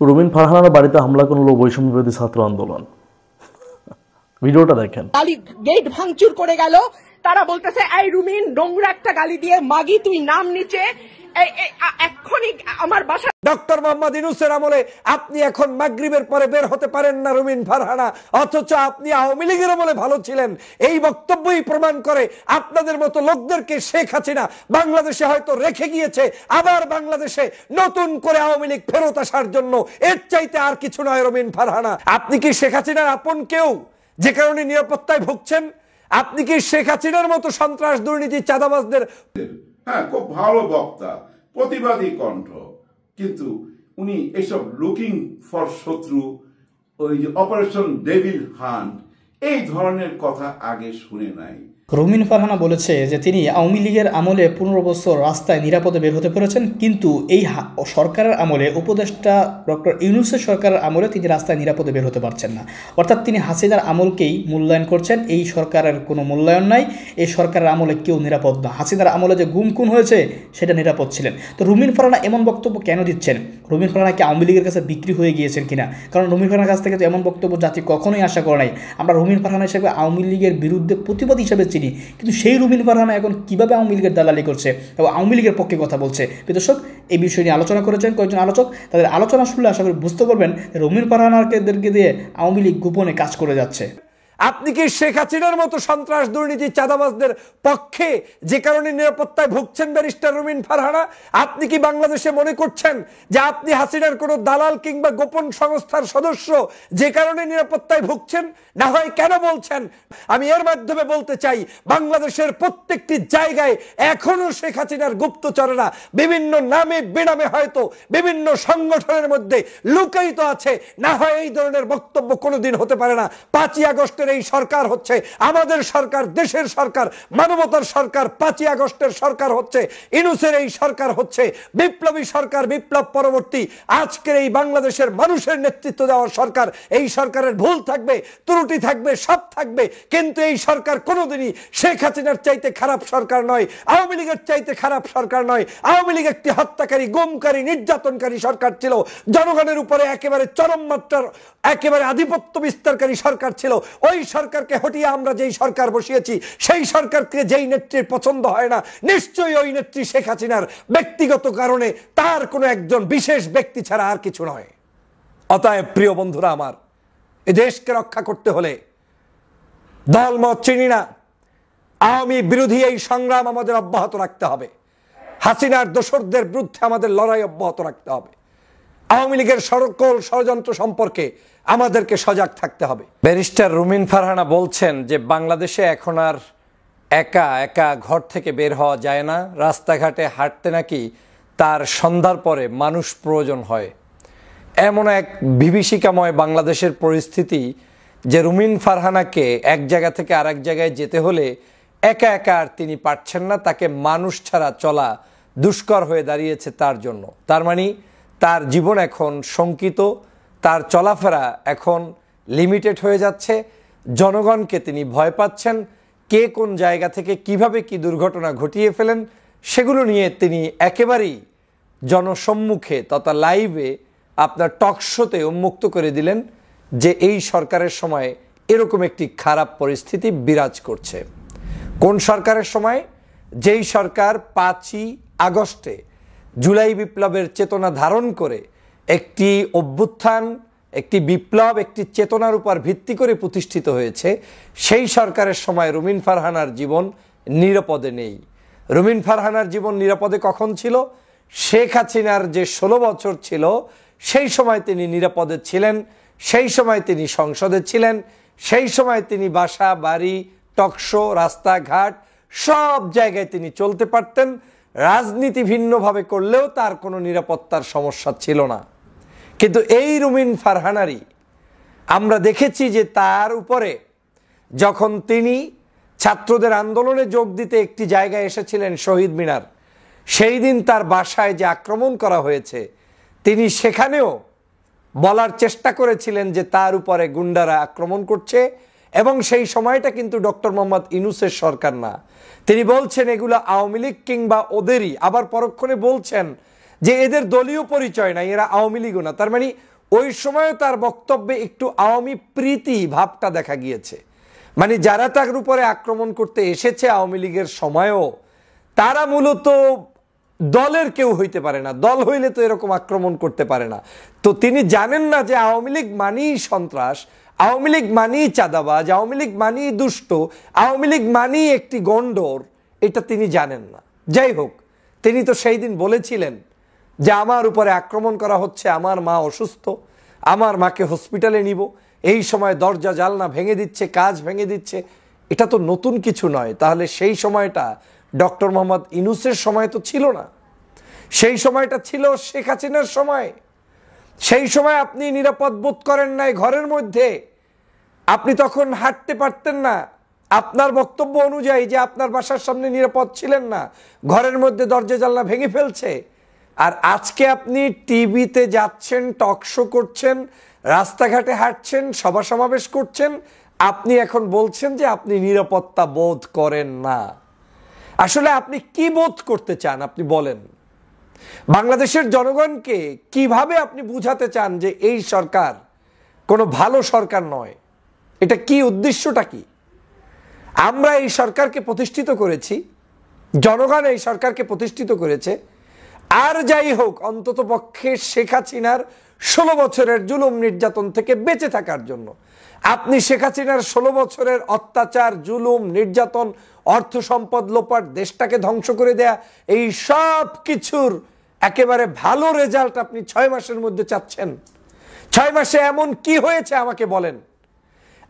রুমিন ফারহানার বাড়িতে হামলা করল বৈষম্য বিরোধী ছাত্র আন্দোলন। ভিডিওটা দেখেন। গালি গেট ভাঙচুর করে গেল, তারা বলতেছে এই রুমিন নোংরা একটা গালি দিয়ে মাগি তুই নাম নিচে এক্ষুনি আমার বাসা। ডক্টর মোহাম্মদ ইউনূসের আমলে আপনি এখন মাগরিবের পরে বের হতে পারেন না রুমিন ফারহানা, অথচ আপনি আওয়ামী লীগের আমলে ভালো ছিলেন। এই বক্তব্যই প্রমাণ করে আপনাদের মতো লোকদেরকে শেখ হাসিনা বাংলাদেশে হয়তো রেখে গিয়েছে, আবার বাংলাদেশে নতুন করে আওয়ামী লীগ ফেরত আসার জন্য। এর চাইতে আর কিছু নয় রুমিন ফারহানা। আপনি কি শেখ হাসিনার আপন কেউ যে কারণে নিরাপত্তায় ভুগছেন? আপনি কি শেখ হাসিনার মতো সন্ত্রাস দুর্নীতি চাঁদাবাজদের? হ্যাঁ, খুব ভালো বক্তা, প্রতিবাদী কণ্ঠ, কিন্তু উনি এসব লুকিং ফর শত্রু, ওই যে অপারেশন ডেভিল হান্ট, এই ধরনের কথা আগে শুনে নাই। রুমিন ফারহানা বলেছে যে তিনি আওয়ামী লীগের আমলে 15 বছর রাস্তায় নিরাপদে বের হতে পেরেছেন, কিন্তু এই সরকারের আমলে, উপদেষ্টা ডক্টর ইউনূসের সরকারের আমলে তিনি রাস্তায় নিরাপদে বের হতে পারছেন না। অর্থাৎ তিনি হাসিনার আমলকেই মূল্যায়ন করছেন। এই সরকারের কোনো মূল্যায়ন নাই, এই সরকারের আমলে কেউ নিরাপদ না। হাসিনার আমলে যে গুম খুন হয়েছে সেটা নিরাপদ ছিলেন। তো রুমিন ফারহানা এমন বক্তব্য কেন দিচ্ছেন? রুমিন ফারহানা কি আওয়ামী লীগের কাছে বিক্রি হয়ে গিয়েছেন কিনা? কারণ রুমিন ফারহানার কাছ থেকে তো এমন বক্তব্য জাতি কখনোই আশা করে নাই। আমরা রুমিন ফারহানা হিসেবে আওয়ামী লীগের বিরুদ্ধে প্রতিবাদ হিসেবে চিনি, কিন্তু সেই রুমিন ফারহানা এখন কিভাবে আওয়ামী লীগের দালালি করছে এবং আওয়ামী লীগের পক্ষে কথা বলছে? দর্শক, এই বিষয় নিয়ে আলোচনা করেছেন কয়েকজন আলোচক। তাদের আলোচনা শুনলে আশা করি বুঝতে পারবেন রুমিন ফারহানাদেরকে দিয়ে আওয়ামী লীগ গোপনে কাজ করে যাচ্ছে। আপনি কি শেখ হাসিনার মতো সন্ত্রাস দুর্নীতি চাঁদাবাজদের পক্ষে যে কারণে নিরাপত্তায় ভুগছেন ব্যারিস্টার রুমিন ফারহানা? আপনি কি বাংলাদেশে মনে করছেন যে আপনি হাসিনার কোনো দালাল কিংবা গোপন সংস্থার সদস্য যে কারণে নিরাপত্তায় ভুগছেন? না হয় কেন বলছেন? আমি এর মাধ্যমে বলতে চাই, বাংলাদেশের প্রত্যেকটি জায়গায় এখনো শেখ হাসিনার গুপ্তচরেরা বিভিন্ন নামে বেনামে হয়তো বিভিন্ন সংগঠনের মধ্যে লুকায়িত আছে। না হয় এই ধরনের বক্তব্য কোনোদিন হতে পারে না। 5ই আগস্টের এই সরকার হচ্ছে আমাদের সরকার, দেশের সরকার, মানবতার সরকার। 5ই আগস্টের সরকার হচ্ছে ইউনূসের এই সরকার, হচ্ছে বিপ্লবী সরকার, বিপ্লব পরবর্তী আজকের এই বাংলাদেশের মানুষের নেতৃত্ব দেওয়ার সরকার। এই সরকারের ভুল থাকবে, ত্রুটি থাকবে, সব থাকবে, কিন্তু এই সরকার কোনোদিনই শেখ হাসিনার চাইতে খারাপ সরকার নয়, আওয়ামী লীগের চাইতে খারাপ সরকার নয়। আওয়ামী লীগ একটি হত্যাকারী, গুমকারী, নির্যাতনকারী সরকার ছিল, জনগণের উপরে একেবারে চরম মাত্রার একেবারে আধিপত্য বিস্তারকারী সরকার ছিল। ওই সরকারকে হটিয়ে আমরা যেই সরকার বসিয়েছি, সেই সরকারকে যেই নেত্রীর পছন্দ হয় না, নিশ্চয়ই ওই নেত্রী শেখ হাসিনার ব্যক্তিগত কারণে, তার কোনো একজন বিশেষ ব্যক্তি ছাড়া আর কিছু নয়। অতএব প্রিয় বন্ধুরা আমার, এ দেশকে রক্ষা করতে হলে দলমত চিনি না, আওয়ামী বিরোধী এই সংগ্রাম আমাদের অব্যাহত রাখতে হবে। হাসিনার দোসরদের বিরুদ্ধে আমাদের লড়াই অব্যাহত রাখতে হবে। আওয়ামী লীগের সকল ষড়যন্ত্র সম্পর্কে আমাদেরকে সজাগ থাকতে হবে। ব্যারিস্টার রুমিন ফারহানা বলছেন যে বাংলাদেশে এখন আর একা একা ঘর থেকে বের হওয়া যায় না, রাস্তাঘাটে হাঁটতে নাকি তার সন্ধ্যার পরে মানুষ প্রয়োজন হয়। এমন এক বিভীষিকাময় বাংলাদেশের পরিস্থিতি যে রুমিন ফারহানাকে এক জায়গা থেকে আরেক জায়গায় যেতে হলে একা একা আর তিনি পারছেন না, তাকে মানুষ ছাড়া চলা দুষ্কর হয়ে দাঁড়িয়েছে তার জন্য। তার মানে তার জীবন এখন শঙ্কিত, তার চলাফেরা এখন লিমিটেড হয়ে যাচ্ছে। জনগণকে তিনি ভয় পাচ্ছেন, কে কোন জায়গা থেকে কিভাবে কি দুর্ঘটনা ঘটিয়ে ফেলেন সেগুলো নিয়ে তিনি একেবারেই জনসম্মুখে তথা লাইভে আপনার টকশোতে উন্মুক্ত করে দিলেন যে এই সরকারের সময় এরকম একটি খারাপ পরিস্থিতি বিরাজ করছে। কোন সরকারের সময়? যেই সরকার 5ই আগস্টে জুলাই বিপ্লবের চেতনা ধারণ করে একটি অভ্যুত্থান, একটি বিপ্লব, একটি চেতনার উপর ভিত্তি করে প্রতিষ্ঠিত হয়েছে, সেই সরকারের সময় রুমিন ফারহানার জীবন নিরাপদে নেই। রুমিন ফারহানার জীবন নিরাপদে কখন ছিল? শেখ হাসিনার যে 16 বছর ছিল সেই সময় তিনি নিরাপদে ছিলেন, সেই সময় তিনি সংসদে ছিলেন, সেই সময় তিনি বাসা বাড়ি, টকশো, রাস্তাঘাট সব জায়গায় তিনি চলতে পারতেন। রাজনীতি ভিন্নভাবে করলেও তার কোনো নিরাপত্তার সমস্যা ছিল না। কিন্তু এই রুমিন ফারহানারই আমরা দেখেছি যে তার উপরে যখন তিনি ছাত্রদের আন্দোলনে যোগ দিতে একটি জায়গায় এসেছিলেন, শহীদ মিনার, সেই দিন তার বাসায় যে আক্রমণ করা হয়েছে, তিনি সেখানেও বলার চেষ্টা করেছিলেন যে তার উপরে গুন্ডারা আক্রমণ করছে, এবং সেই সময়টা কিন্তু ডক্টর মোহাম্মদ ইউনূসের সরকার না। তিনি বলছেন এগুলো আওয়ামী লীগ কিংবা ওদেরই। আবার পরক্ষণে বলছেন যে এদের দলীয় পরিচয় নাই, এরা আওয়ামী লীগও না। তার মানে ওই সময়ও তার বক্তব্যে একটু আওয়ামী প্রীতি ভাবটা দেখা গিয়েছে। মানে যারা তার উপরে আক্রমণ করতে এসেছে আওয়ামী লীগের সময়ও, তারা মূলত দলের কেউ হইতে পারে না, দল হইলে তো এরকম আক্রমণ করতে পারে না। তো তিনি জানেন না যে আওয়ামী লীগ মানেই সন্ত্রাস, আওয়ামী লীগ মানেই চাঁদাবাজ, আওয়ামী লীগ মানেই দুষ্ট, আওয়ামী লীগ মানেই একটি গন্ডর, এটা তিনি জানেন না। যাই হোক, তিনি তো সেই দিন বলেছিলেন যে আমার উপরে আক্রমণ করা হচ্ছে, আমার মা অসুস্থ, আমার মাকে হসপিটালে নিব, এই সময় দরজা জালনা ভেঙে দিচ্ছে, কাজ ভেঙে দিচ্ছে। এটা তো নতুন কিছু নয়। তাহলে সেই সময়টা ডক্টর মোহাম্মদ ইউনূসের সময় তো ছিল না, সেই সময়টা ছিল শেখ হাসিনার সময়। সেই সময় আপনি নিরাপদ বোধ করেন নাই ঘরের মধ্যে, আপনি তখন হাঁটতে পারতেন না। আপনার বক্তব্য অনুযায়ী যে আপনার বাসার সামনে নিরাপদ ছিলেন না, ঘরের মধ্যে দরজা জানলা ভেঙে ফেলছে। আর আজকে আপনি টিভিতে যাচ্ছেন, টক শো করছেন, রাস্তাঘাটে হাঁটছেন, সভা সমাবেশ করছেন, আপনি এখন বলছেন যে আপনি নিরাপত্তা বোধ করেন না। আসলে আপনি কি বোধ করতে চান আপনি বলেন? বাংলাদেশের জনগণকে কিভাবে আপনি বুঝাতে চান যে এই সরকার কোনো ভালো সরকার নয়? এটা কি উদ্দেশ্যটা কি? আমরা এই সরকারকে প্রতিষ্ঠিত করেছি, জনগণ এই সরকারকে প্রতিষ্ঠিত করেছে। আর যাই হোক, অন্তত পক্ষে শেখ হাসিনার 16 বছরের জুলুম নির্যাতন থেকে বেঁচে থাকার জন্য আপনি শেখ হাসিনার 16 বছরের অত্যাচার, জুলুম, নির্যাতন, অর্থ সম্পদ লোপাট, দেশটাকে ধ্বংস করে দেয়া, এই সব কিছুর একেবারে ভালো রেজাল্ট আপনি 6 মাসের মধ্যে চাচ্ছেন। 6 মাসে এমন কি হয়েছে আমাকে বলেন?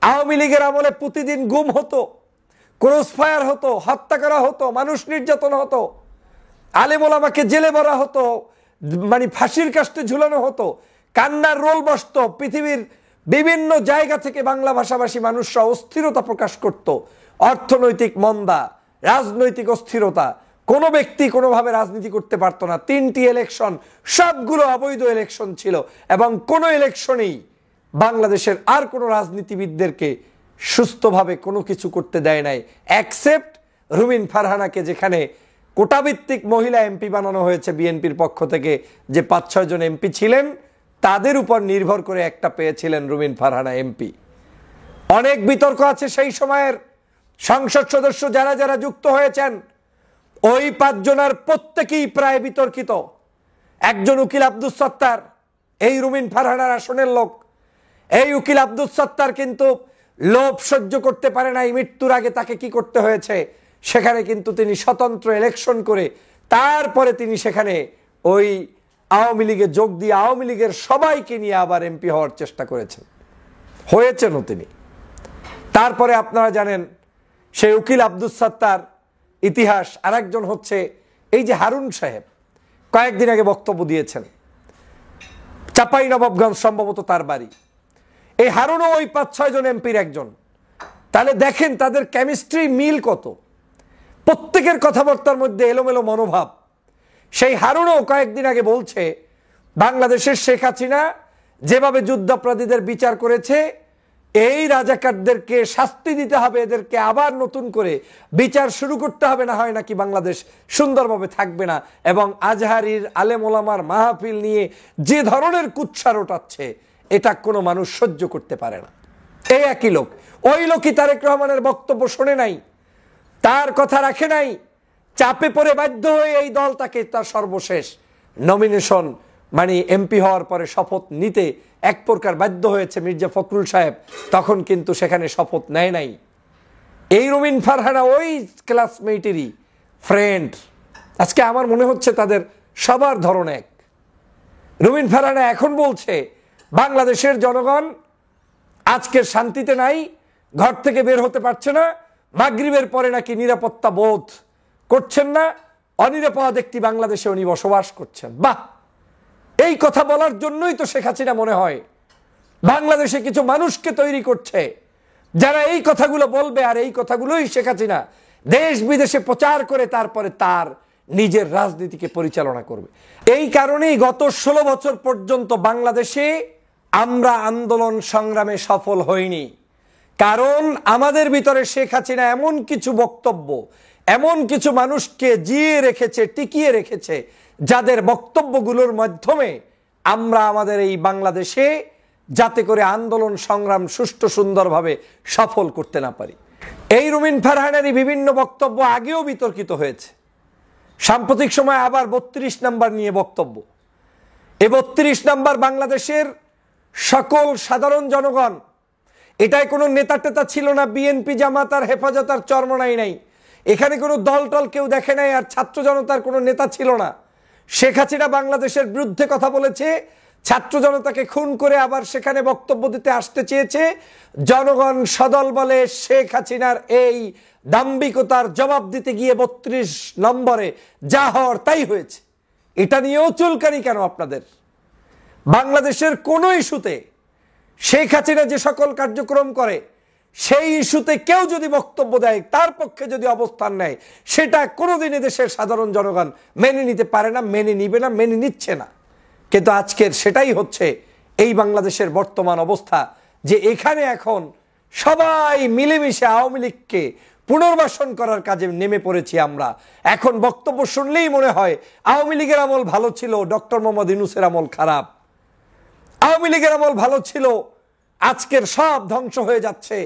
আওয়ামী লীগের আমলে প্রতিদিন গুম হতো, ক্রস ফায়ার হতো, হত্যা করা হতো, মানুষ নির্যাতন হতো, আলেম ওলামাকে জেলে ভরা হতো, মানে ফাঁসির কাস্টে ঝুলানো হতো, কান্নার রোল বসতো, পৃথিবীর বিভিন্ন জায়গা থেকে বাংলা ভাষাভাষী মানুষরা অস্থিরতা প্রকাশ করত, অর্থনৈতিক মন্দা, রাজনৈতিক অস্থিরতা, কোনো ব্যক্তি কোনোভাবে রাজনীতি করতে পারতো না। 3টি ইলেকশন, সবগুলো অবৈধ ইলেকশন ছিল, এবং কোনো ইলেকশনেই বাংলাদেশের আর কোনো রাজনীতিবিদদেরকে সুস্থভাবে কোনো কিছু করতে দেয় নাই, অ্যাকসেপ্ট রুমিন ফারহানাকে, যেখানে কোটাভিত্তিক মহিলা এমপি বানানো হয়েছে বিএনপির পক্ষ থেকে। যে 5-6 জন এমপি ছিলেন, তাদের উপর নির্ভর করে একটা পেয়েছিলেন রুমিন ফারহানা এমপি। অনেক বিতর্ক আছে সেই সময়ের সংসদ সদস্য যারা যারা যুক্ত হয়েছেন, ওই 5 জনের প্রত্যেকেই প্রায় বিতর্কিত। একজন উকিল আব্দুস সত্তার, এই রুমিন ফারহানার আসনের লোক। এই উকিল আব্দুস সত্তার কিন্তু লোভ সহ্য করতে পারে নাই, মৃত্যুর আগে তাকে কি করতে হয়েছে, সেখানে কিন্তু তিনি স্বতন্ত্র ইলেকশন করে তারপরে তিনি সেখানে ওই আওয়ামী লীগে যোগ দিয়ে আওয়ামী লীগের সবাইকে নিয়ে আবার এমপি হওয়ার চেষ্টা করেছেন, হয়েছেনও তিনি। তারপরে আপনারা জানেন সেই উকিল আব্দুস সত্তার ইতিহাস। আরেকজন হচ্ছে এই যে হারুন সাহেব, কয়েকদিন আগে বক্তব্য দিয়েছেন, চাঁপাইনবাবগঞ্জ সম্ভবত তার বাড়ি। এই হারুনও ওই 5-6 জন এমপির একজন। তাহলে দেখেন তাদের কেমিস্ট্রি মিল কত, প্রত্যেকের কথাবার্তার মধ্যে এলোমেলো মনোভাব। সেই হারুনও কয়েকদিন আগে বলছে বাংলাদেশের শেখ হাসিনা যেভাবে যুদ্ধাপরাধীদের বিচার করেছে, এই রাজাকারদেরকে শাস্তি দিতে হবে, এদেরকে আবার নতুন করে বিচার শুরু করতে হবে, না হয় নাকি বাংলাদেশ সুন্দরভাবে থাকবে না। এবং আজহারির আলেম ওলামার মাহফিল নিয়ে যে ধরনের কুৎসা রটাচ্ছে, এটা কোনো মানুষ সহ্য করতে পারে না। এই একই লোক, ওই লোকই তারেক রহমানের বক্তব্য শোনে নাই, তার কথা রাখে নাই, চাপে পড়ে বাধ্য হয়ে এই দল তাকে তার সর্বশেষ নমিনেশন, মানে এমপি হওয়ার পরে শপথ নিতে এক প্রকার বাধ্য হয়েছে মির্জা ফখরুল সাহেব, তখন কিন্তু সেখানে শপথ নেয় নাই। এই রুমিন ফারহানা ওই ক্লাসমেটেরই ফ্রেন্ড। আজকে আমার মনে হচ্ছে তাদের সবার ধরন এক। রুমিন ফারহানা এখন বলছে বাংলাদেশের জনগণ আজকে শান্তিতে নাই, ঘর থেকে বের হতে পারছে না, মাগরিবের পরে নাকি নিরাপত্তা বোধ করছেন না, অনিরাপদ একটি বাংলাদেশে উনি বসবাস করছেন। বাহ, এই কথা বলার জন্যই তো শেখ হাসিনা মনে হয় বাংলাদেশে কিছু মানুষকে তৈরি করছে, যারা এই কথাগুলো বলবে, আর এই কথাগুলোই শেখ হাসিনা দেশ বিদেশে প্রচার করে তারপরে তার নিজের রাজনীতিকে পরিচালনা করবে। এই কারণেই গত 16 বছর পর্যন্ত বাংলাদেশে আমরা আন্দোলন সংগ্রামে সফল হইনি, কারণ আমাদের ভিতরে শেখ হাসিনা এমন কিছু বক্তব্য, এমন কিছু মানুষকে জিয়ে রেখেছে, টিকিয়ে রেখেছে, যাদের বক্তব্যগুলোর মাধ্যমে আমরা আমাদের এই বাংলাদেশে যাতে করে আন্দোলন সংগ্রাম সুষ্ঠু সুন্দরভাবে সফল করতে না পারি। এই রুমিন ফারহানারই বিভিন্ন বক্তব্য আগেও বিতর্কিত হয়েছে। সাম্প্রতিক সময় আবার 32 নাম্বার নিয়ে বক্তব্য। এই 32 নাম্বার বাংলাদেশের সকল সাধারণ জনগণ, এটাই কোনো নেতা টেতা ছিল না, বিএনপি জামাত আর হেফাজত আর চরমনাই নাই, এখানে কোনো দল টল কেউ দেখে নাই, আর ছাত্র জনতার কোনো নেতা ছিল না। শেখ হাসিনা বাংলাদেশের বিরুদ্ধে কথা বলেছে, ছাত্র জনতাকে খুন করে আবার সেখানে বক্তব্য দিতে আসতে চেয়েছে। জনগণ সদল বলে শেখ হাসিনার এই দাম্ভিকতার জবাব দিতে গিয়ে 32 নম্বরে যা হওয়ার তাই হয়েছে। এটা নিয়েও চুলকানি কেন আপনাদের? বাংলাদেশের কোনো ইস্যুতে শেখ হাসিনা যে সকল কার্যক্রম করে সেই ইস্যুতে কেউ যদি বক্তব্য দেয়, তার পক্ষে যদি অবস্থান নেয়, সেটা কোনোদিনই দেশের সাধারণ জনগণ মেনে নিতে পারে না, মেনে নিবে না, মেনে নিচ্ছে না। কিন্তু আজকের সেটাই হচ্ছে এই বাংলাদেশের বর্তমান অবস্থা, যে এখানে এখন সবাই মিলেমিশে আওয়ামী লীগকে পুনর্বাসন করার কাজে নেমে পড়েছি আমরা। এখন বক্তব্য শুনলেই মনে হয় আওয়ামী লীগের আমল ভালো ছিল, ডক্টর মোহাম্মদ ইউনূসের আমল খারাপ। আওয়ামী লীগের আমল ভালো ছিল, আজকের সব ধ্বংস হয়ে যাচ্ছে,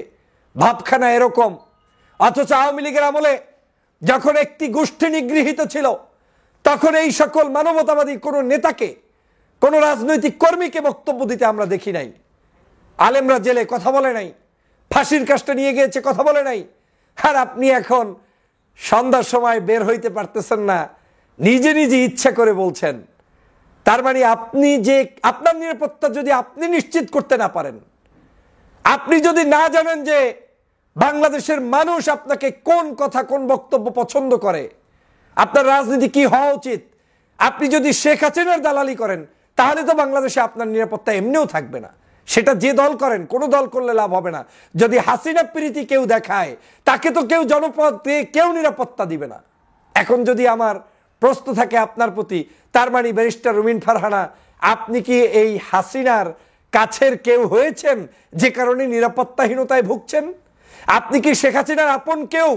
ভাবখানা এরকম। অথচ আওয়ামী লীগের আমলে যখন একটি গোষ্ঠী নিগৃহীত ছিল, তখন এই সকল মানবতাবাদী কোনো নেতাকে, কোনো রাজনৈতিক কর্মীকে বক্তব্য দিতে আমরা দেখি নাই। আলেমরা জেলে কথা বলে নাই, ফাঁসির কাস্টে নিয়ে গিয়েছে কথা বলে নাই। আর আপনি এখন সন্ধ্যার সময় বের হইতে পারতেছেন না, নিজে নিজে ইচ্ছা করে বলছেন। তার মানে আপনি যে আপনার নিরাপত্তা যদি আপনি নিশ্চিত করতে না পারেন, আপনি যদি না জানেন যে বাংলাদেশের মানুষ আপনাকে কোন কথা কোন বক্তব্য পছন্দ করে, আপনার রাজনীতি কি হওয়া উচিত, আপনি যদি শেখ হাসিনার দালালি করেন, তাহলে তো বাংলাদেশে আপনার নিরাপত্তা এমনিও থাকবে না। সেটা যে দল করেন, কোনো দল করলে লাভ হবে না। যদি হাসিনা প্রীতি কেউ দেখায়, তাকে তো কেউ জনপদ দিয়ে কেউ নিরাপত্তা দিবে না। এখন যদি আমার প্রশ্ন থাকে আপনার প্রতি, তার মানে ব্যারিস্টার রুমিন ফারহানা, আপনি কি এই হাসিনার কাছের কেউ হয়েছেন যে কারণে নিরাপত্তাহীনতায় ভুগছেন? আপনি কি শেখ হাসিনার আপন কেউ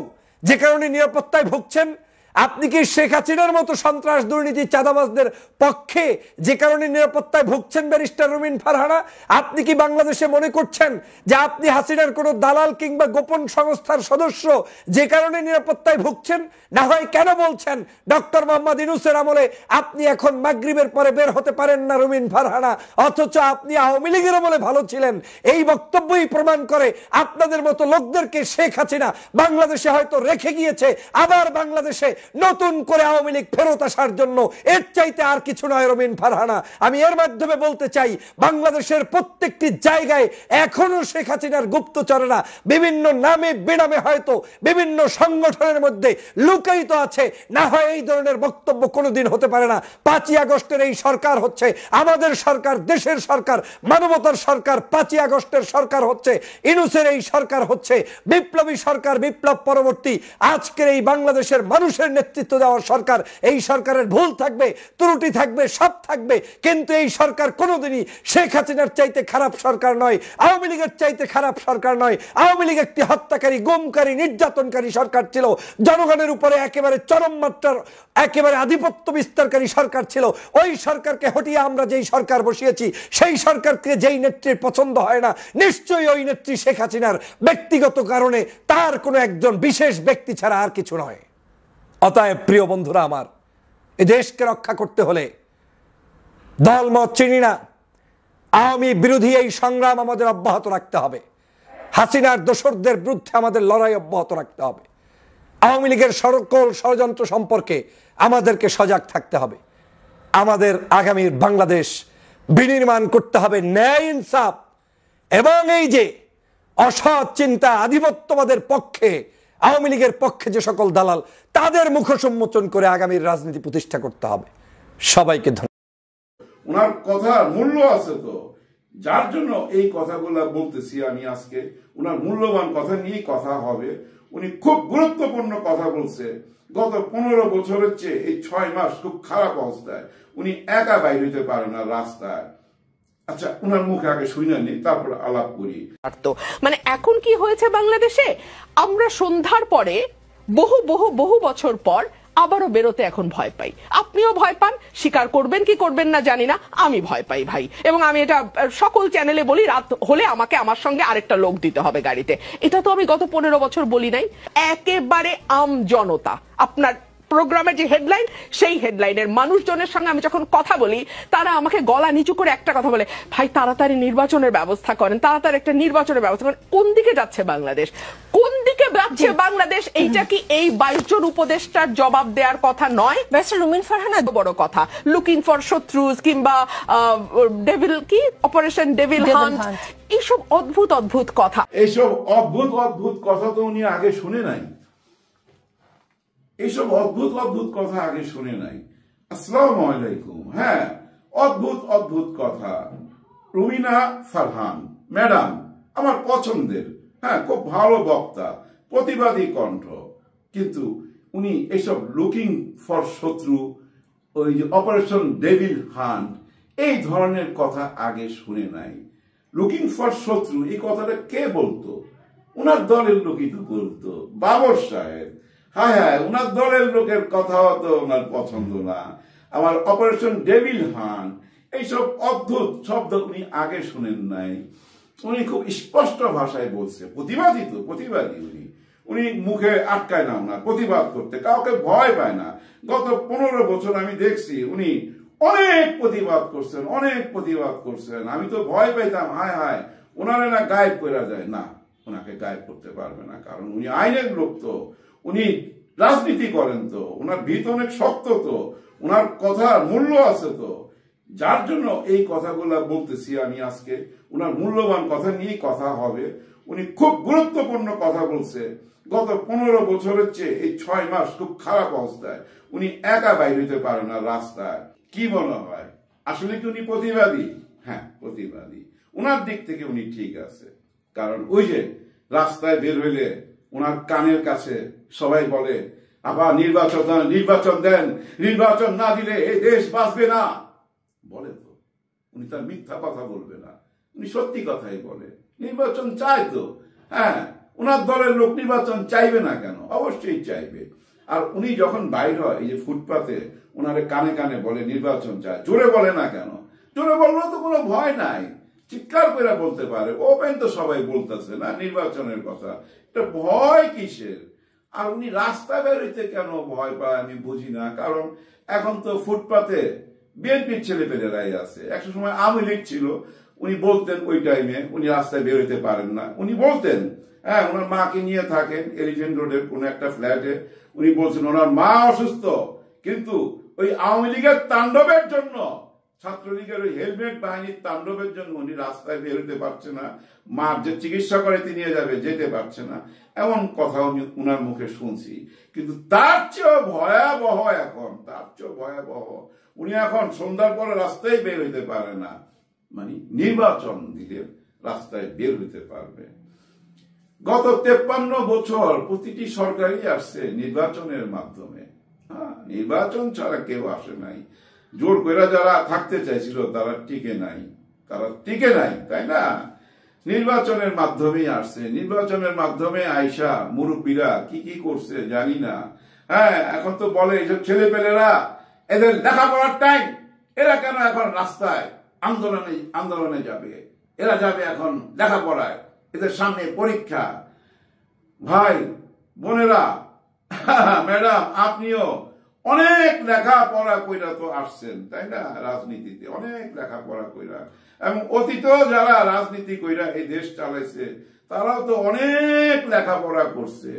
যে কারণে নিরাপত্তায় ভুগছেন? আপনি কি শেখ হাসিনার মতো সন্ত্রাস দুর্নীতি চাঁদাবাজদের পক্ষে যে কারণে নিরাপত্তায় ভুগছেন ব্যারিস্টার রুমিন ফারহানা? আপনি কি বাংলাদেশে মনে করছেন যে আপনি হাসিনার কোনো দালাল কিংবা গোপন সংস্থার সদস্য যে কারণে নিরাপত্তায় ভুগছেন? না হয় কেন বলছেন ডক্টর মোহাম্মদ ইউনূসের আমলে আপনি এখন মাগরিবের পরে বের হতে পারেন না রুমিন ফারহানা, অথচ আপনি আওয়ামী লীগের আমলে ভালো ছিলেন? এই বক্তব্যই প্রমাণ করে আপনাদের মতো লোকদেরকে শেখ হাসিনা বাংলাদেশে হয়তো রেখে গিয়েছে, আবার বাংলাদেশে নতুন করে আওয়ামী লীগ ফেরত আসার জন্য। এর চাইতে আর কিছু নয় রুমিন ফারহানা। আমি এর মাধ্যমে বলতে চাই, বাংলাদেশের প্রত্যেকটি জায়গায় এখনো শেখ হাসিনার গুপ্তচরেরা বিভিন্ন নামে বেনামে হয়তো বিভিন্ন সংগঠনের মধ্যে লুকায়িত আছে। না হয় এই ধরনের বক্তব্য কোনোদিন হতে পারে না। 5ই আগস্টের এই সরকার হচ্ছে আমাদের সরকার, দেশের সরকার, মানবতার সরকার। 5ই আগস্টের সরকার হচ্ছে ইউনূসের এই সরকার, হচ্ছে বিপ্লবী সরকার, বিপ্লব পরবর্তী আজকের এই বাংলাদেশের মানুষের নেতৃত্ব দেওয়ার সরকার। এই সরকারের ভুল থাকবে, ত্রুটি থাকবে, সব থাকবে, কিন্তু এই সরকার কোনোদিনই শেখ হাসিনার চাইতে খারাপ সরকার নয়, আওয়ামী লীগের চাইতে খারাপ সরকার নয়। আওয়ামী লীগ একটি হত্যাকারী, গুমকারী, নির্যাতনকারী সরকার ছিল, জনগণের উপরে একেবারে চরম মাত্রার একেবারে আধিপত্য বিস্তারকারী সরকার ছিল। ওই সরকারকে হটিয়ে আমরা যেই সরকার বসিয়েছি, সেই সরকারকে যেই নেত্রীর পছন্দ হয় না, নিশ্চয়ই ওই নেত্রী শেখ হাসিনার ব্যক্তিগত কারণে, তার কোনো একজন বিশেষ ব্যক্তি ছাড়া আর কিছু নয়। অতএব প্রিয় বন্ধুরা আমার, এই দেশকে রক্ষা করতে হলে দলমত চিনি না, আওয়ামী বিরোধী এই সংগ্রাম আমাদের অব্যাহত রাখতে হবে। হাসিনার দোসরদের বিরুদ্ধে আমাদের লড়াই অব্যাহত রাখতে হবে। আওয়ামী লীগের সকল ষড়যন্ত্র সম্পর্কে আমাদেরকে সজাগ থাকতে হবে। আমাদের আগামীর বাংলাদেশ বিনির্মাণ করতে হবে ন্যায় ইনসাফ এবং এই যে অসৎ চিন্তা, আধিপত্যবাদের পক্ষে, আওয়ামী লীগের পক্ষে যে সকল দালাল, তাদের মুখোন্মোচন করে আগামীর রাজনীতি প্রতিষ্ঠা করতে হবে। সবাইকে ধন্যবাদ। ওনার কথার মূল্য আছে তো, যার জন্য এই কথাগুলো বলতেছি আমি আজকে। ওনার মূল্যবান কথা নিয়ে কথা হবে। উনি খুব গুরুত্বপূর্ণ কথা বলছে। গত 15 বছরের চেয়ে এই 6 মাস খুব খারাপ অবস্থায়, উনি একা বাইর হইতে পারে না রাস্তায়। আচ্ছা, উনার মুখে আগে শুনে নি, তারপর আলাপ করি। মানে এখন কি হয়েছে বাংলাদেশে, আমরা সন্ধ্যার পরে বহু বহু বহু বছর পর আবারও বেরোতে এখন ভয় পাই। আপনিও ভয় পান, স্বীকার করবেন কি করবেন না জানি না, আমি ভয় পাই ভাই। এবং আমি এটা সকল চ্যানেলে বলি, রাত হলে আমাকে আমার সঙ্গে আরেকটা লোক দিতে হবে গাড়িতে। এটা তো আমি গত 15 বছর বলি নাই। একেবারে আম জনতা, আপনার প্রোগ্রামের যে হেডলাইন, সেই হেডলাইনের মানুষজনের সঙ্গে আমি যখন কথা বলি, তারা আমাকে গলা নিচু করে একটা কথা বলে, ভাই তাড়াতাড়ি নির্বাচনের ব্যবস্থা করেন, তাড়াতাড়ি একটা নির্বাচনের ব্যবস্থা করেন। কোন দিকে যাচ্ছে বাংলাদেশ, কোন দিকে যাচ্ছে বাংলাদেশ? এইটা কি এই 22 জন উপদেষ্টার জবাব দেওয়ার কথা নয়? ব্যারিস্টার রুমিন ফারহানা, বড় কথা লুকিং ফর শত্রুজ কিংবা ডেভিল কি অপারেশন ডেভিল হান্ট, এইসব অদ্ভুত অদ্ভুত কথা। এইসব অদ্ভুত অদ্ভুত কথা তো উনি আগে শুনে নাই। এইসব অদ্ভুত অদ্ভুত কথা আগে শুনে নাই। আসসালামু আলাইকুম। হ্যাঁ, অদ্ভুত অদ্ভুত কথা। রুমিনা ফারহান ম্যাডাম আমার পছন্দের, হ্যাঁ, খুব ভালো বক্তা, প্রতিবাদী কণ্ঠ, কিন্তু উনি এসব লুকিং ফর শত্রু, ওই যে অপারেশন ডেভিল হান্ট, এই ধরনের কথা আগে শুনে নাই। লুকিং ফর শত্রু এই কথাটা কে বলতো? উনার দলের লোকই তো বলতো, বাবর সাহেব। হ্যাঁ হ্যাঁ, উনার দলের লোকের কথাও তো ওনার পছন্দ না। আমার অপারেশন ডেভিল হান্ট, এইসব অদ্ভুত শব্দ উনি আগে শুনেন নাই। উনি খুব স্পষ্ট ভাষায় বলছে, প্রতিবাদী তো, প্রতিবাদী উনি মুখে আটকায় না ওনার প্রতিবাদ করতে, কাউকে ভয় পায় না। গত 15 বছর আমি দেখছি উনি অনেক প্রতিবাদ করছেন, অনেক প্রতিবাদ করছেন। আমি তো ভয় পাইতাম, হায় হায় ওনারে না গায়েব করা যায় না। ওনাকে গায়েব করতে পারবে না, কারণ উনি আইনের লোক তো, উনি রাজনীতি করেন তো, ওনার ভিত অনেক শক্ত তো, ওনার কথার মূল্য আছে তো। যার জন্য এই কথাগুলো বলতেছি আমি আজকে। ওনার মূল্যবান কথা নিয়ে কথা হবে। উনি খুব গুরুত্বপূর্ণ কথা বলছে। গত 15 বছরের চেয়ে এই 6 মাস খুব খারাপ অবস্থায়। উনি একা বাইর হইতে পারে না রাস্তায়। কি মনে হয় আসলে কি উনি প্রতিবাদী? হ্যাঁ, প্রতিবাদী। ওনার দিক থেকে উনি ঠিক আছে, কারণ ওই যে রাস্তায় বের হইলে ওনার কানের কাছে সবাই বলে, আবার নির্বাচন দেন, নির্বাচন না দিলে এই দেশ বাঁচবে না। বলে তো, উনি তার মিথ্যা কথা বলবে না, উনি সত্যি কথাই বলে। নির্বাচন চায় তো, হ্যাঁ, ওনার দলের লোক নির্বাচন চাইবে না কেন? অবশ্যই চাইবে। আর উনি যখন বাইর হয় এই যে ফুটপাতে, ওনারে কানে কানে বলে নির্বাচন চায়, জোরে বলে না কেন? জোরে বললেও তো কোনো ভয় নাই, চিৎকার করে বলতে পারে। ওপেন তো সবাই বলতেছে না নির্বাচনের কথা, এটা ভয় কিসের? আর উনি রাস্তা বেরোইতে কেন ভয় পায় আমি বুঝি না। কারণ এখন তো ফুটপাতে বিএনপির ছেলেপেলেরাই আছে। একটা সময় আওয়ামী লীগ ছিল, উনি বলতেন ওই টাইমে উনি রাস্তায় বেরোতে পারেন না। উনি বলতেন, হ্যাঁ, ওনার মাকে নিয়ে থাকেন এলিফেন্ট রোডের কোন একটা ফ্ল্যাটে। উনি বলছেন ওনার মা অসুস্থ, কিন্তু ওই আওয়ামী লীগের তাণ্ডবের জন্য, ছাত্রলীগের ওই হেলমেট বাহিনীর তাণ্ডবের জন্য উনি রাস্তায় বেরোতে পারছে না। মার যে চিকিৎসা করে নিয়ে যাবে, যেতে পারছে না, এমন কথা আমি উনার মুখে শুনছি। কিন্তু তার চেয়েও ভয়াবহ এখন, তার চেয়েও ভয়াবহ, উনি এখন সন্ধ্যার পরে রাস্তায় বের হইতে পারে না। মানে নির্বাচন দিলে রাস্তায় বের হইতে পারবে। গত 53 বছর প্রতিটি সরকারই আসছে নির্বাচনের মাধ্যমে। হ্যাঁ, নির্বাচন ছাড়া কেউ আসে নাই। জোর করে যারা থাকতে চাইছিল তারা টিকে নাই, তাই না? নির্বাচনের মাধ্যমেই আসছে। নির্বাচনের মাধ্যমে আইসা মুরব্বীরা কি কি করছে জানি না। হ্যাঁ, এখন তো বলে এইসব ছেলেপেলেরা, এদের লেখাপড়ার টাইম, এরা কেন এখন রাস্তায় আন্দোলনে যাবে? এরা যাবে এখন লেখাপড়ায়, এদের সামনে পরীক্ষা। ভাই বোনেরা, ম্যাডাম আপনিও অনেক লেখাপড়া কইরা তো আসছেন, তাই না? রাজনীতিতে অনেক লেখাপড়া কইরা, এবং অতীতেও যারা রাজনীতি কইরা এই দেশ চালাইছে তারাও তো অনেক লেখাপড়া করছে।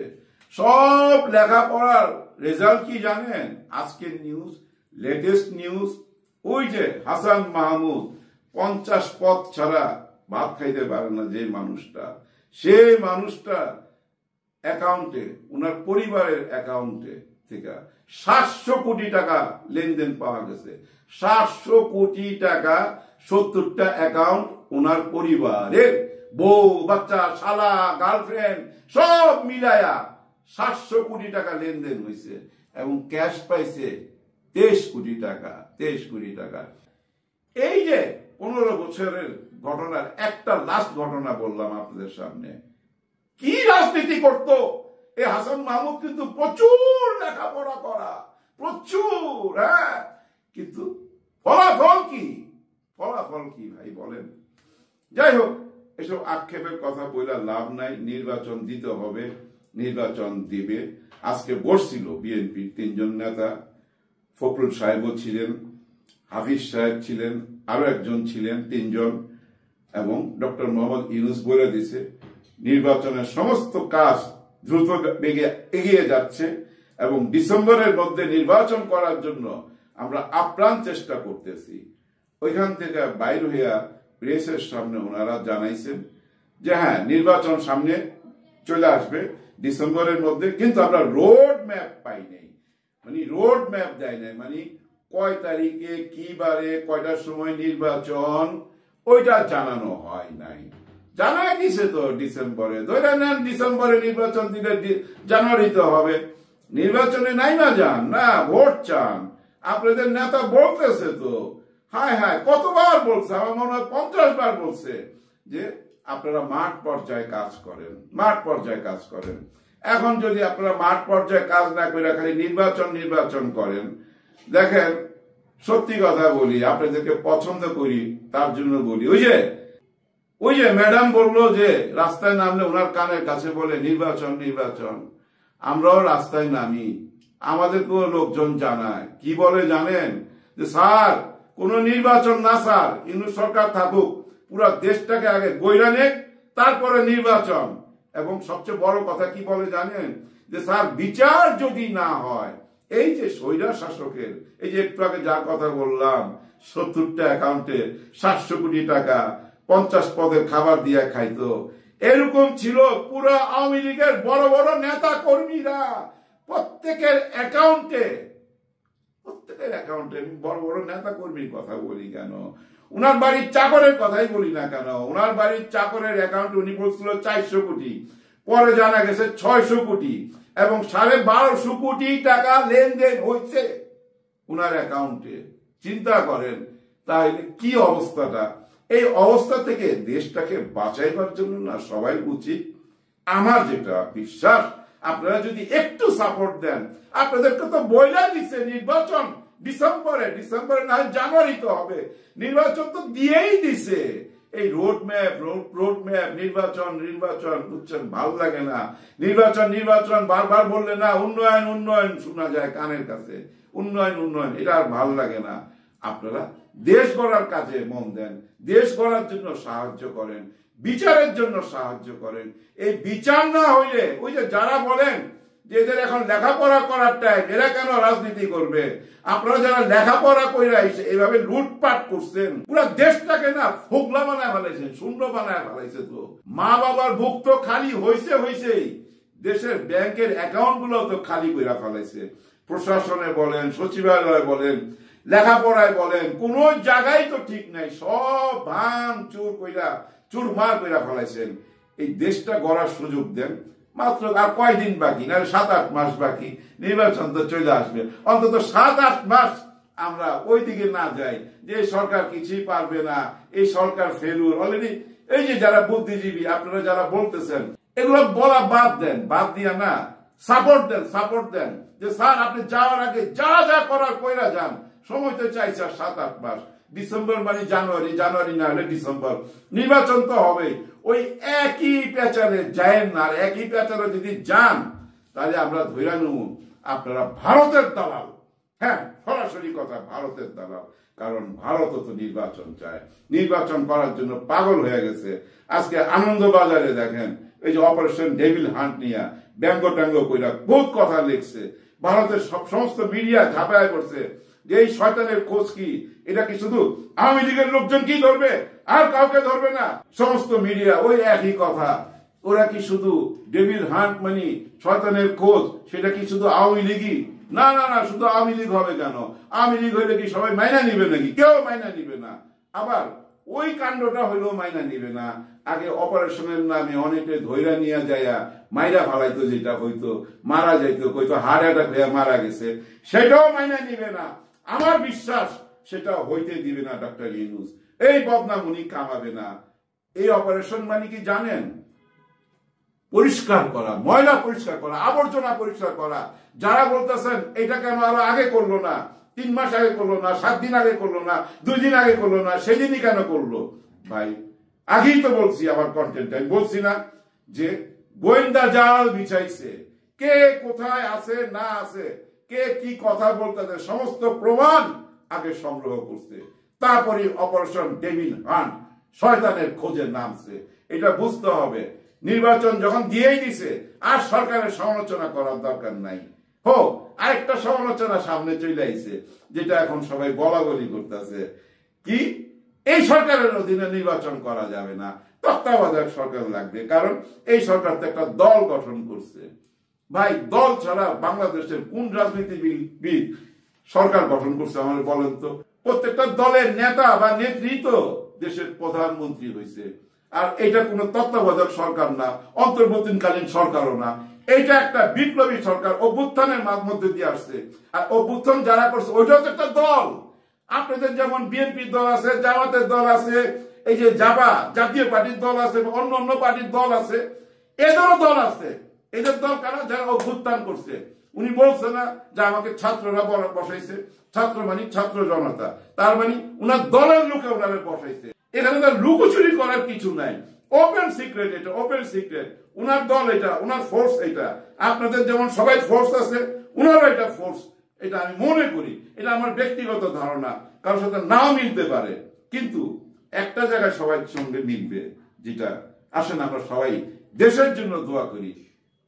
সব লেখাপড়ার রেজাল্ট কি জানেন? আজকের নিউজ, লেটেস্ট নিউজ, ওই যে হাসান মাহমুদ 50 পদ ছাড়া ভাত খাইতে পারে না যে মানুষটা, সেই মানুষটা অ্যাকাউন্টে, ওনার পরিবারের অ্যাকাউন্টে থেকে 700 কোটি টাকা লেনদেন পাওয়া গেছে। 700 কোটি টাকা, 70টা অ্যাকাউন্ট ওনার পরিবারের, বউ বাচ্চা শালা গার্লফ্রেন্ড সব মিলায়া 700 কোটি টাকা লেনদেন হয়েছে, এবং ক্যাশ পাইছে 23 কোটি টাকা। 23 কোটি টাকা। এই যে 15 বছরের ঘটনার একটা লাস্ট ঘটনা বললাম আপনাদের সামনে। কি রাজনীতি করতো এই হাসান মাহমুদ, কিন্তু প্রচুর লেখাপড়া করা, প্রচুর, হ্যাঁ, কিন্তু ফলাফল কি? ফলাফল কি ভাই বলেন? যাই হোক, এসব আক্ষেপের কথা বইলা লাভ নাই। নির্বাচন দিতে হবে, নির্বাচন দিবে। আজকে বসছিল বিএনপির 3 জন নেতা, ফখরুল সাহেবও ছিলেন, হাফিজ সাহেব ছিলেন, আরো একজন ছিলেন, 3 জন, এবং ডক্টর মোহাম্মদ ইউনূস বলে দিছে নির্বাচনের সমস্ত কাজ দ্রুত বেগে এগিয়ে যাচ্ছে এবং ডিসেম্বরের মধ্যে নির্বাচন করার জন্য আমরা আপ্রাণ চেষ্টা করতেছি। ওইখান থেকে বাইর হইয়া প্রেসের সামনে ওনারা জানাইছেন যে হ্যাঁ, নির্বাচন সামনে চলে আসবে ডিসেম্বরের মধ্যে, কিন্তু আমরা রোড ম্যাপ পাই নাই, মানে রোড ম্যাপ দেয় নাই, মানে কয় তারিখে কি বারে কয়টার সময় নির্বাচন ওইটা জানানো হয় নাই। জানাই দিছে তো ডিসেম্বরে, ধরে নেন ডিসেম্বরে নির্বাচন দিলে জানুয়ারিতে হবে। নির্বাচনে নাই না যান না, ভোট চান। আপনাদের নেতা বলতেছে তো, হায় হায় কতবার বলছে, আমার মনে হয় 50 বার বলছে যে আপনারা মাঠ পর্যায়ে কাজ করেন, মাঠ পর্যায়ে কাজ করেন। এখন যদি আপনারা মাঠ পর্যায়ে কাজ না করে খালি নির্বাচন করেন, দেখেন সত্যি কথা বলি, আপনাদেরকে পছন্দ করি তার জন্য বলি, ওই যে ম্যাডাম বললো যে রাস্তায় নামলে ওনার কানের কাছে বলে নির্বাচন, আমরাও রাস্তায় নামি, আমাদেরকেও লোকজন জানায়, কি বলে জানেন? যে স্যার কোন নির্বাচন না স্যার, ইউনূস সরকার থাকুক, পুরো দেশটাকে আগে গইরা নেক, তারপরে নির্বাচন। এবং সবচেয়ে বড় কথা কি বলে জানেন? যে স্যার বিচার যদি না হয়, এই যে স্বৈরাচার শাসকের, এই যে একটু আগে যার কথা বললাম, 70টা অ্যাকাউন্টে 700 কোটি টাকা 50 পদের খাবার দিয়ে খাইতো, এরকম ছিল পুরো আওয়ামী লীগের বড় বড় নেতা কর্মীরা, প্রত্যেকের অ্যাকাউন্টে বড় বড় নেতা কর্মীর কথা বলি কেন, উনার বাড়ির চাকরের কথাই বলি না কেন, উনার বাড়ির চাকরের অ্যাকাউন্টে উনি বলছিল 400 কোটি, পরে জানা গেছে 600 কোটি এবং 1250 কোটি টাকা লেনদেন হয়েছে উনার অ্যাকাউন্টে। চিন্তা করেন তাহলে কি অবস্থাটা। এই অবস্থা থেকে দেশটাকে বাঁচাইবার জন্য না সবাই উচিত, আমার যেটা বিশ্বাস, আপনারা যদি একটু সাপোর্ট দেন, আপনাদেরকে তো বইলা দিচ্ছে নির্বাচন ডিসেম্বরে না হয় জানুয়ারিতে হবে, নির্বাচন তো দিয়েই দিছে। এই রোড ম্যাপ নির্বাচন বুঝছেন, ভাল লাগে না। নির্বাচন বারবার বললে না উন্নয়ন শোনা যায় কানের কাছে, উন্নয়ন, এটা আর ভাল লাগে না। আপনারা দেশ গড়ার কাজে মন দেন, দেশ গড়ার জন্য সাহায্য করেন, বিচারের জন্য সাহায্য করেন। এই বিচার না হইলে, ওই যে যারা বলেন যে এদের এখন লেখাপড়া করার টাইম, এরা কেন রাজনীতি করবে? আপনারা যারা লেখাপড়া কইরা এইভাবে লুটপাট করছেন, পুরো দেশটাকে না ফোগলা বানায় ফেলাইছেন, শূন্য বানায় ফেলাইছে। তো মা বাবার বুক তো খালি হয়েছেই, দেশের ব্যাংকের অ্যাকাউন্ট গুলো তো খালি কইরা ফেলাইছে। প্রশাসনে বলেন, সচিবালয়ে বলেন, লেখাপড়ায় বলেন, কোন জায়গায় তো ঠিক নাই, সব চুরমার কইরা ফেলাইছেন। এই দেশটা গড়ার সুযোগ দেন। মাত্র আর কয়দিন বাকি, না 7-8 মাস বাকি, নির্বাচন তো চলে আসবে। অন্তত 7-8 মাস আমরা ওই দিকে না যাই যে সরকার কিছুই পারবে না, এই সরকার ফেলুর অলরেডি। এই যে যারা বুদ্ধিজীবী আপনারা যারা বলতেছেন, এগুলো বলা বাদ দেন, বাদ দিয়া না সাপোর্ট দেন যে স্যার আপনি যাওয়ার আগে যা করার কইরা যান। সময় তো চাইছে 7-8 মাস, ডিসেম্বর মানে জানুয়ারি না হলে ডিসেম্বর, নির্বাচন তো হবে। ওই একই পেঁচারে যায়েন না, আর একই পেঁচারে যদি যান তাহলে আমরা ধরে নেব আপনারা ভারতের দালাল। হ্যাঁ, সরাসরি কথা, ভারতের দালাল। কারণ ভারত তো নির্বাচন চায়, নির্বাচন করার জন্য পাগল হয়ে গেছে। আজকে আনন্দবাজারে দেখেন, এই যে অপারেশন ডেভিল হান্ট নিয়ে ব্যঙ্গ ট্যাঙ্গ কইরা বহুত কথা লিখছে, ভারতের সমস্ত মিডিয়া ঝাঁপায় পড়ছে যে এই শয়তানের খোঁজ কি, এটা কি শুধু আওয়ামী লীগের লোকজন কি ধরবে, আর কাউকে ধরবে না? সমস্ত মিডিয়া ওই একই কথা। ওরা কি শুধু ডেভিল হান্ট মানে শয়তানের খোঁজ, সেটা কি শুধু আওয়ামী লীগই? না, শুধু আওয়ামী লীগ হবে কেন? আওয়ামী লীগ হইলে কি সবাই মাইনা নিবে নাকি? কেউ মাইনা নিবে না। আবার ওই কাণ্ডটা হইলেও মাইনা নিবে না। আগে অপারেশনের নামে অনেকে ধৈর্য নিয়ে যাইয়া মাইরা ফালাইতো, যেটা হইতো মারা যাইতো, কইতো হার্ট অ্যাটাক হয়ে মারা গেছে, সেটাও মাইনা নিবে না। আমার বিশ্বাস সেটা হইতে দিবে না ডক্টর ইউনূস। এই বদনাম উনি কামাবে না। এই অপারেশন মানে কি জানেন? পরিষ্কার করা, ময়লা পরিষ্কার করা, আবর্জনা পরিষ্কার করা। যারা বলতেছেন এটা কেন আরো আগে করলো না, 3 মাস আগে করলো না, 7 দিন আগে করলো না, 2 দিন আগে করলো না, সেদিনই কেন করলো? ভাই আগেই তো বলছি, আমার কন্টেন্ট আমি বলছি না যে গোয়েন্দা জাল বিছাইছে, কে কোথায় আছে না আছে, কে কি কথা বলতেছে, সমস্ত প্রমাণ আগে সংগ্রহ করছে, তারপরে অপারেশন ডেভিল হান্ট শয়তানের খোঁজে নামছে। এটা বুঝতে হবে। নির্বাচন যখন দিয়েই দিছে, আর সরকারের সমালোচনা করার দরকার নাই। হোক, আরেকটা সমালোচনা সামনে চলে আইছে, যেটা এখন সবাই বলাবলি করতেছে, কি এই সরকারের অধীনে নির্বাচন করা যাবে না, তত্ত্বাবধায়ক সরকার লাগবে, কারণ এই সরকার তো একটা দল গঠন করছে। ভাই দল ছাড়া বাংলাদেশের কোন রাজনীতিবিদ সরকার গঠন করছে আমার বলেন তো? প্রত্যেকটা দলের নেতা বা নেত্রী তো দেশের প্রধানমন্ত্রী হয়েছে। আর এটা কোন তত্ত্বাবধায়ক সরকার না, অন্তর্বর্তীকালীন সরকারও না, এটা একটা বিপ্লবী সরকার, অভ্যুত্থানের মধ্যে দিয়ে আসছে। আর অভ্যুত্থান যারা করছে ওইটাও তো একটা দল। আপনাদের যেমন বিএনপির দল আছে, জামাতের দল আছে, এই যে জাতীয় পার্টির দল আছে, অন্য অন্য পার্টির দল আছে, এদেরও দল আছে। এদের দল কারা? যারা অভ্যুত্থান করছে। উনি বলছে না যে আমাকে ছাত্ররা বসাইছে, ছাত্র মানে ছাত্র জনতা, তার মানে উনার দলের লোকে ওনারে বসাইছে। এখানে তো লুকোচুরি করার কিছু নাই, ওপেন সিক্রেট, এটা ওপেন সিক্রেট। উনার দল এটা, উনার ফোর্স এটা। আপনাদের যেমন সবাই ফোর্স আছে, উনারও এটা ফোর্স। এটা আমি মনে করি, এটা আমার ব্যক্তিগত ধারণা, কারোর সাথে নাও মিলতে পারে, কিন্তু একটা জায়গায় সবাই সঙ্গে মিলবে, যেটা আসেন আমরা সবাই দেশের জন্য দোয়া করি,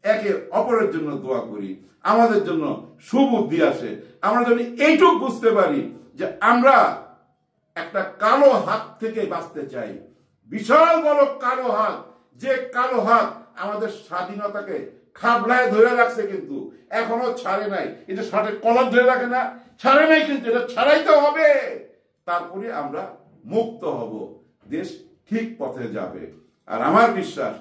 একে অপরের জন্য দোয়া করি, আমাদের জন্য সুবুদ্ধি আসে। আমরা যদি এইটুক বুঝতে পারি যে আমরা একটা কালো হাত থেকে বাঁচতে চাই, বিশাল বড় কালো হাত, যে কালো হাত আমাদের স্বাধীনতাকে খাবলায় ধরে রাখছে, কিন্তু এখনো ছাড়ে নাই। এটা শার্টের কলার ধরে রাখে না, ছাড়ে নাই, কিন্তু এটা ছাড়াইতে হবে। তারপরে আমরা মুক্ত হব, দেশ ঠিক পথে যাবে। আর আমার বিশ্বাস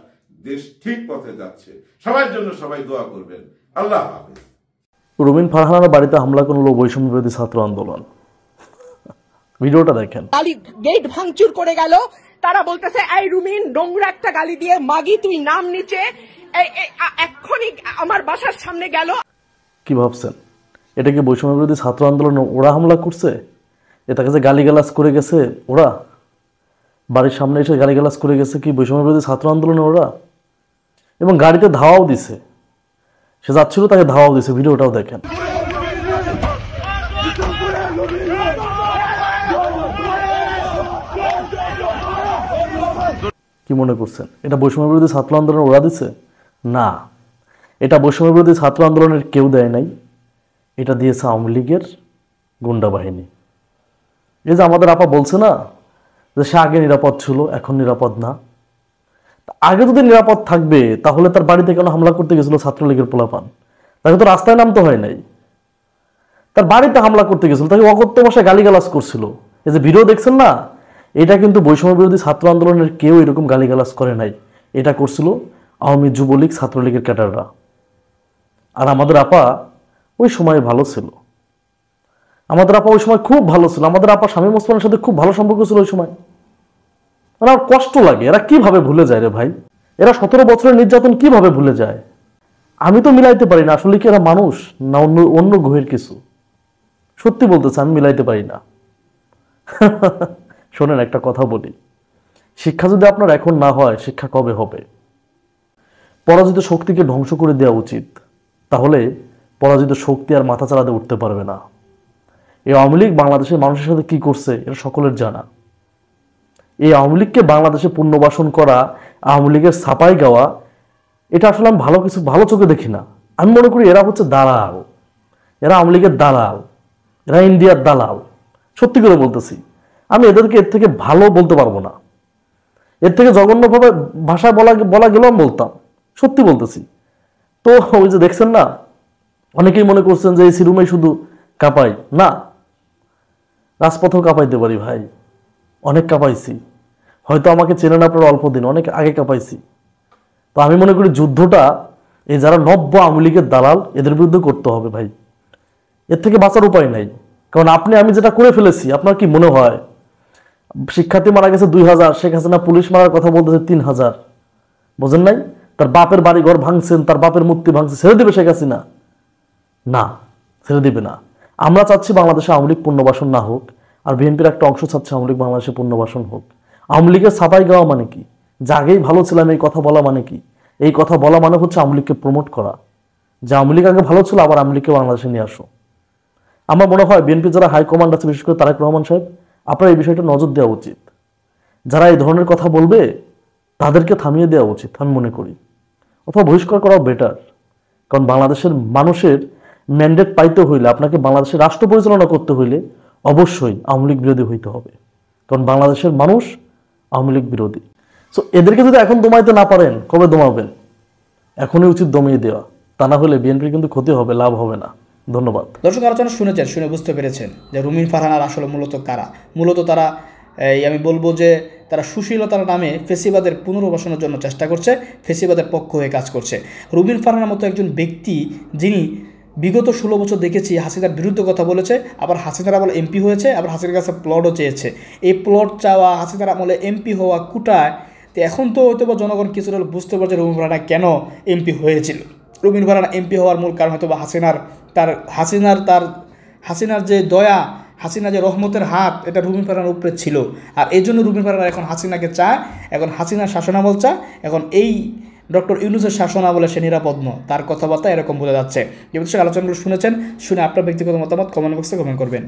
দেশ ঠিক পথে যাচ্ছে। সবার জন্য সবাই দোয়া করবেন। আল্লাহ হাফেজ। রুমিন ফারহানার বাড়িতে হামলা করলো বৈষম্য বিরোধী ছাত্র আন্দোলন। ভিডিওটা দেখেন। গেট ভাঙচুর করে গেল, তারা বলতেছে এই রুমিন নোংরা একটা গালি দিয়ে, মাগি তুই নাম নিচে, এক্ষুনি আমার বাসার সামনে গেল। কি ভাবছেন এটা কি বৈষম্য বিরোধী ছাত্র আন্দোলন ওরা হামলা করছে? এটাকে যে গালিগালাজ করে গেছে ওরা, বাড়ির সামনে এসে গালিগালাজ করে গেছে কি বৈষম্য বিরোধী ছাত্র আন্দোলনে ওরা? এবং গাড়িতে ধাওয়াও দিছে, সে যাচ্ছিল তাকে ধাওয়াও দিছে। ভিডিওটাও দেখেন। কি মনে করছেন এটা বৈষম্য বিরোধী ছাত্র আন্দোলন ওরা দিছে? না, এটা বৈষম্য বিরোধী ছাত্র আন্দোলনের কেউ দেয় নাই, এটা দিয়েছে আওয়ামী লীগের গুন্ডা বাহিনী। এই যে আমাদের আপা বলছে না যে সে আগে নিরাপদ ছিল, এখন নিরাপদ না। আগে যদি নিরাপদ থাকবে তাহলে তার বাড়িতে কেন হামলা করতে গেছিল ছাত্রলীগের পোলাপান? তাকে তো রাস্তায় নামতে হয় নাই, তার বাড়িতে হামলা করতে গেছিল, তাকে অকথ্য ভাষায় গালিগালাজ করছিল। এই যে ভিডিও দেখছেন না, এটা কিন্তু বৈষম্য বিরোধী ছাত্র আন্দোলনের কেউ এরকম গালিগালাজ করে নাই, এটা করছিল আওয়ামী যুবলীগ ছাত্রলীগের ক্যাডাররা। আর আমাদের আপা ওই সময় ভালো ছিল, আমাদের আপা ওই সময় খুব ভালো ছিল। আমাদের আপা শামীম ওসমানের সাথে খুব ভালো সম্পর্ক ছিল ওই সময়। মানে আমার কষ্ট লাগে, এরা কিভাবে ভুলে যায় রে ভাই? এরা 17 বছরের নির্যাতন কিভাবে ভুলে যায়? আমি তো মিলাইতে পারি না, আসলে কি এরা মানুষ না অন্য গ্রহের কিছু? সত্যি বলতেছে, আমি মিলাইতে পারি না। শোনেন একটা কথা বলি, শিক্ষা যদি আপনার এখন না হয়, শিক্ষা কবে হবে? পরাজিত শক্তিকে ধ্বংস করে দেওয়া উচিত, তাহলে পরাজিত শক্তি আর মাথা চালাতে উঠতে পারবে না। এই আওয়ামী লীগ বাংলাদেশের মানুষের সাথে কি করছে এটা সকলের জানা। এই আওয়ামী লীগকে বাংলাদেশে পুনর্বাসন করা, আওয়ামী লীগের ছাপাই গাওয়া, এটা আসলে আমি ভালো চোখে দেখি না। আমি মনে করি এরা হচ্ছে দালাল, এরা আওয়ামী লীগের দালাল, এরা ইন্ডিয়ার দালাল। সত্যি করে বলতেছি, আমি এদেরকে এর থেকে ভালো বলতে পারবো না, এর থেকে জঘন্যভাবে ভাষায় বলা গেলেও আমি বলতাম। সত্যি বলতেছি। তো ওই যে দেখছেন না, অনেকেই মনে করছেন যে এই সিরুমেই শুধু কাঁপাই, না, রাজপথেও কাঁপাইতে পারি ভাই, অনেক কাঁপাইছি। হয়তো আমাকে চেনেন আপনারা অল্প দিন, অনেক আগে কাঁপাইছি। তো আমি মনে করি যুদ্ধটা এই যারা নব্য আওয়ামী লীগের দালাল এদের বিরুদ্ধে করতে হবে ভাই, এর থেকে বাঁচার উপায় নাই। কারণ আমি যেটা করে ফেলেছি, আপনার কি মনে হয় শিক্ষার্থী মারা গেছে 2000, শেখ হাসিনা পুলিশ মারার কথা বলতেছে 3000, বোঝেন নাই? তার বাপের বাড়িঘর ভাঙছেন, তার বাপের মূর্তি ভাঙছে, ছেড়ে দেবে শেখ হাসিনা? না, ছেড়ে দিবে না। আমরা চাচ্ছি বাংলাদেশে আওয়ামী লীগ পুনর্বাসন না হোক, আর বিএনপির একটা অংশ চাচ্ছে আওয়ামী লীগ বাংলাদেশে পুনর্বাসন হোক। আওয়ামী লীগের ছাপাই গাওয়া মানে কি? যে আগেই ভালো ছিলাম এই কথা বলা মানে কি? এই কথা বলা মানে হচ্ছে আওয়ামী লীগকে প্রমোট করা, যে আওয়ামী লীগ আগে ভালো ছিল, আবার আওয়ামী লীগকে বাংলাদেশে নিয়ে আসো। আমার মনে হয় বিএনপি যারা হাইকমান্ড আছে, বিশেষ করে তারেক রহমান সাহেব, আপনার এই বিষয়টা নজর দেওয়া উচিত। যারা এই ধরনের কথা বলবে তাদেরকে থামিয়ে দেওয়া উচিত আমি মনে করি, অথবা বহিষ্কার করাও বেটার। কারণ বাংলাদেশের মানুষের ম্যান্ডেট পাইতে হইলে, আপনাকে বাংলাদেশের রাষ্ট্র পরিচালনা করতে হইলে অবশ্যই আওয়ামী লীগ বিরোধী হইতে হবে, কারণ বাংলাদেশের মানুষ আওয়ামী লীগ বিরোধী। সো এদেরকে যদি এখন দমাইতে না পারেন, কবে দমাবেন? এখনই উচিত দমিয়ে দেওয়া, তা না হলে বিএনপির কিন্তু ক্ষতি হবে, লাভ হবে না। ধন্যবাদ। দর্শক আলোচনা শুনেছেন, শুনে বুঝতে পেরেছেন যে রুমিন ফারহানার আসলে মূলত কারা। মূলত তারা আমি বলবো যে তারা সুশীলতার নামে ফেসিবাদের পুনর্বাসনের জন্য চেষ্টা করছে, ফেসিবাদের পক্ষ হয়ে কাজ করছে। রুমিন ফারহানার মতো একজন ব্যক্তি, যিনি বিগত 16 বছর দেখেছি হাসিনার বিরুদ্ধে কথা বলেছে, আবার হাসিনার আমলে এমপি হয়েছে, আবার হাসিনার কাছে প্লটও চেয়েছে। এই প্লট চাওয়া, হাসিনার আমলে এমপি হওয়া কুটায়, তো এখন তো হয়তো বা জনগণ কিছুটা বুঝতে পারছে রুমিন ফারহানা কেন এমপি হয়েছিল। রুমিন ফারহানা এমপি হওয়ার মূল কারণ হয়তো বা হাসিনার যে দয়া, হাসিনা যে রহমতের হাত, এটা রুমিন ফারহানার উপরে ছিল। আর এই জন্য রুমিন ফারহানা এখন হাসিনাকে চায়, এখন হাসিনার শাসনামল চায়, এখন এই ডক্টর ইউনূসের শাসনামলে সে নিরাপদ নয়। তার কথাবার্তা এরকম বোঝা যাচ্ছে। যে বিষয়ে আলোচনাগুলো শুনেছেন, শুনে আপনার ব্যক্তিগত মতামত কমেন্ট বক্সে কমেন্ট করবেন।